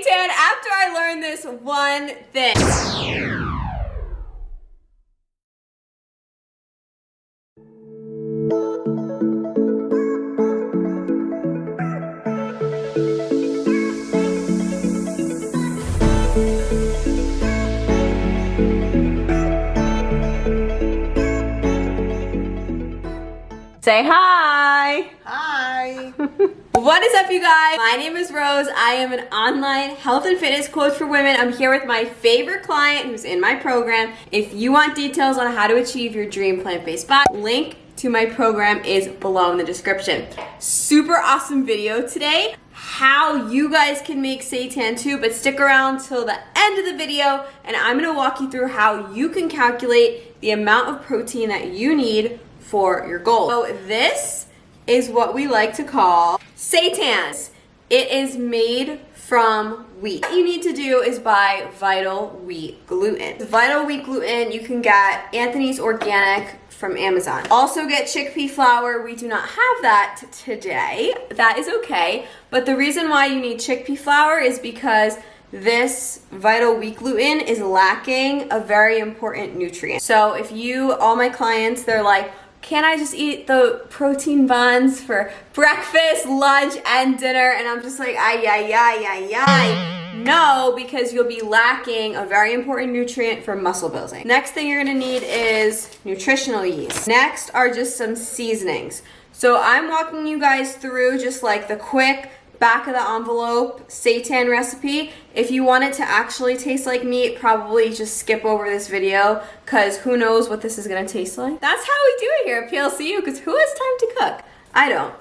seitan after I learned this one thing. Say hi. Hi. What is up, you guys? My name is Rose. I am an online health and fitness coach for women. I'm here with my favorite client who's in my program. If you want details on how to achieve your dream plant-based body, link to my program is below in the description. Super awesome video today. How you guys can make seitan too, but stick around till the end of the video and I'm gonna walk you through how you can calculate the amount of protein that you need for your goal. So this is what we like to call seitan. It is made from wheat. What you need to do is buy Vital Wheat Gluten. Vital Wheat Gluten, you can get Anthony's Organic from Amazon. Also get Chickpea Flour. We do not have that today. That is okay. But the reason why you need Chickpea Flour is because this Vital Wheat Gluten is lacking a very important nutrient. So if you, all my clients, they're like, can I just eat the protein buns for breakfast, lunch, and dinner? And I'm just like, no, because you'll be lacking a very important nutrient for muscle building. Next thing you're gonna need is nutritional yeast. Next are just some seasonings. So I'm walking you guys through just like the quick back of the envelope seitan recipe. If you want it to actually taste like meat, probably just skip over this video because who knows what this is gonna taste like. That's how we do it here at PLCU because who has time to cook? I don't.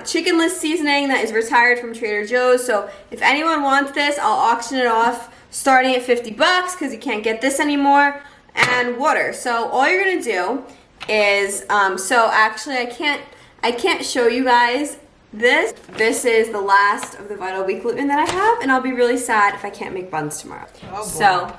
Chickenless seasoning that is retired from Trader Joe's. So if anyone wants this, I'll auction it off starting at 50 bucks because you can't get this anymore. And water. So all you're gonna do is, so actually I can't show you guys this. This is the last of the Vital Wheat Gluten that I have, and I'll be really sad if I can't make buns tomorrow. Oh, so,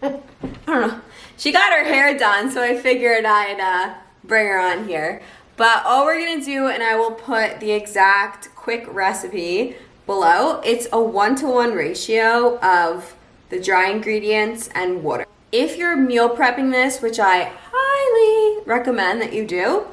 I don't know. She got her hair done, so I figured I'd bring her on here. But all we're gonna do, and I will put the exact quick recipe below, it's a 1-to-1 ratio of the dry ingredients and water. If you're meal prepping this, which I highly recommend that you do,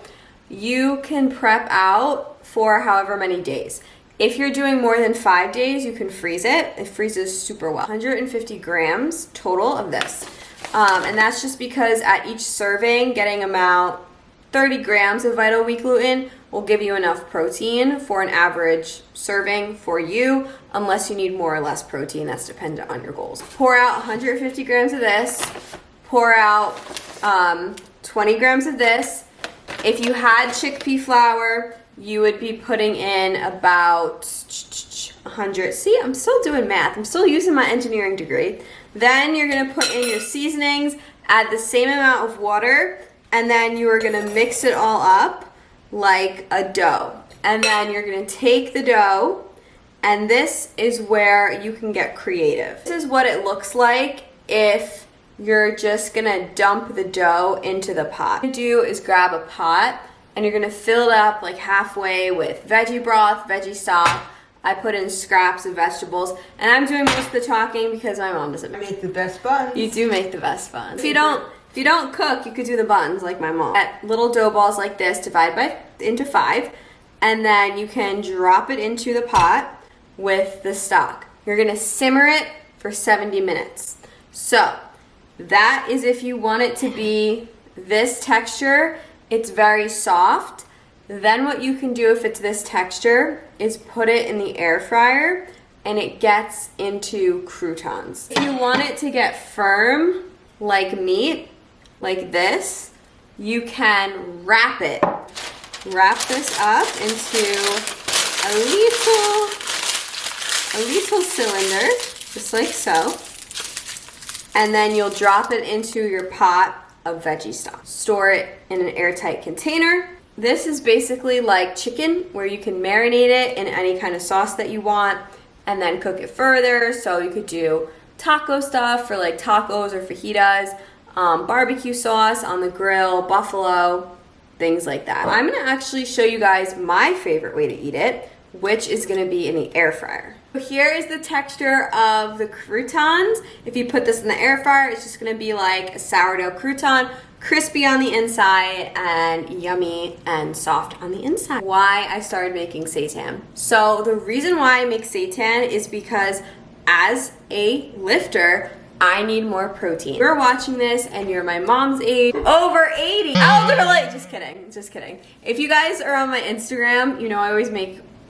you can prep out for however many days. If you're doing more than 5 days, you can freeze it. It freezes super well. 150 grams total of this. And that's just because at each serving, getting about 30 grams of Vital Wheat Gluten will give you enough protein for an average serving for you, unless you need more or less protein. That's dependent on your goals. Pour out 150 grams of this. Pour out 20 grams of this. If you had chickpea flour, you would be putting in about 100. See, I'm still doing math. I'm still using my engineering degree. Then you're gonna put in your seasonings, add the same amount of water, and then you are gonna mix it all up like a dough. And then you're gonna take the dough, and this is where you can get creative. This is what it looks like if you're just gonna dump the dough into the pot. What you do is grab a pot, and you're gonna fill it up like halfway with veggie broth, veggie stock. I put in scraps of vegetables, and I'm doing most of the talking because my mom doesn't make the best buns. You do make the best buns. If you don't cook, you could do the buns like my mom. Get little dough balls like this, divide into 5, and then you can drop it into the pot with the stock. You're gonna simmer it for 70 minutes. So that is if you want it to be this texture. It's very soft. Then what you can do if it's this texture is put it in the air fryer and it gets into croutons. If you want it to get firm like meat, like this, you can wrap it. Wrap this up into a little cylinder, just like so. And then you'll drop it into your pot of veggie stock. Store it in an airtight container. This is basically like chicken, where you can marinate it in any kind of sauce that you want and then cook it further. So you could do taco stuff for like tacos or fajitas, barbecue sauce on the grill, buffalo, things like that. I'm gonna actually show you guys my favorite way to eat it, which is gonna be in the air fryer. Here is the texture of the croutons. If you put this in the air fryer, it's just gonna be like a sourdough crouton, crispy on the inside and yummy and soft on the inside. Why I started making seitan. So the reason why I make seitan is because as a lifter, I need more protein. If you're watching this and you're my mom's age, over 80, elderly, just kidding. If you guys are on my Instagram, you know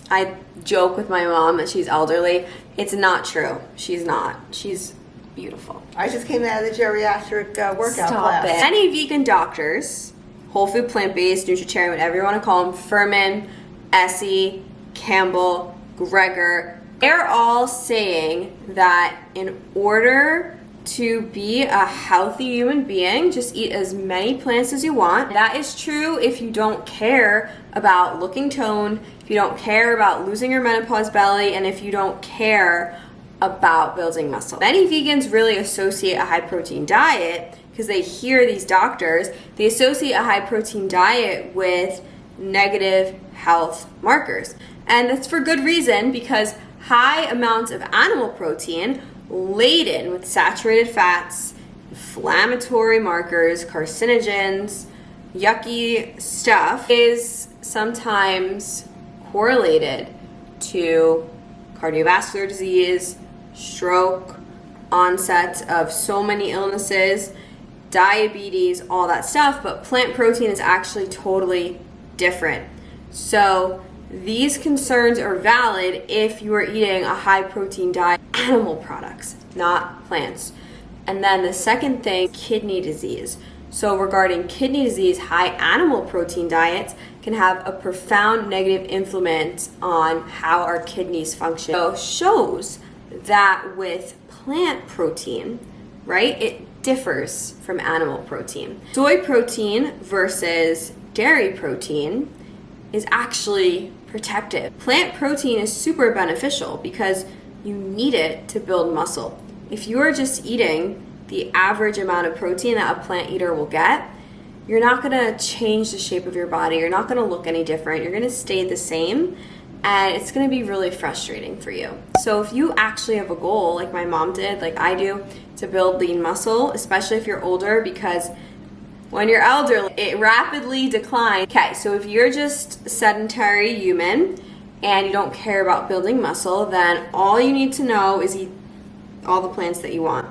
I joke with my mom that she's elderly. It's not true. She's not. She's beautiful. I just came out of the geriatric workout Stop class. it. Any vegan doctors, whole food, plant-based, nutritarian, whatever you want to call them, Furman, Essie, Campbell, Greger, they're all saying that in order to be a healthy human being, just eat as many plants as you want. That is true if you don't care about looking toned, if you don't care about losing your menopause belly, and if you don't care about building muscle. Many vegans really associate a high protein diet because they hear these doctors, they associate a high protein diet with negative health markers. And that's for good reason, because high amounts of animal protein laden with saturated fats, inflammatory markers, carcinogens, yucky stuff is sometimes correlated to cardiovascular disease, stroke, onset of so many illnesses, diabetes, all that stuff, but plant protein is actually totally different. So these concerns are valid if you are eating a high protein diet, animal products, not plants. And then the second thing, kidney disease. So regarding kidney disease, high animal protein diets can have a profound negative influence on how our kidneys function. So it shows that with plant protein, right, it differs from animal protein. Soy protein versus dairy protein is actually protective. Plant protein is super beneficial because you need it to build muscle. If you are just eating the average amount of protein that a plant eater will get, you're not gonna change the shape of your body. You're not gonna look any different. You're gonna stay the same, and it's gonna be really frustrating for you. So if you actually have a goal, like my mom did, like I do, to build lean muscle, especially if you're older, because when you're elderly, it rapidly declines. Okay, so if you're just a sedentary human and you don't care about building muscle, then all you need to know is eat all the plants that you want.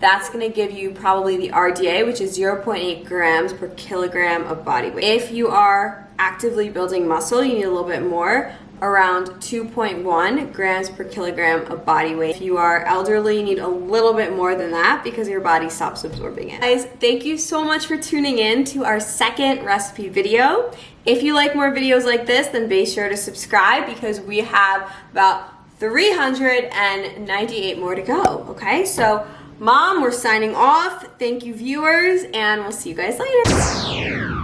That's gonna give you probably the RDA, which is 0.8 grams per kilogram of body weight. If you are actively building muscle, you need a little bit more, around 2.1 grams per kilogram of body weight. If you are elderly, you need a little bit more than that because your body stops absorbing it. Guys, thank you so much for tuning in to our second recipe video. If you like more videos like this, then be sure to subscribe because we have about 398 more to go, okay? So, Mom, we're signing off. Thank you, viewers, and we'll see you guys later.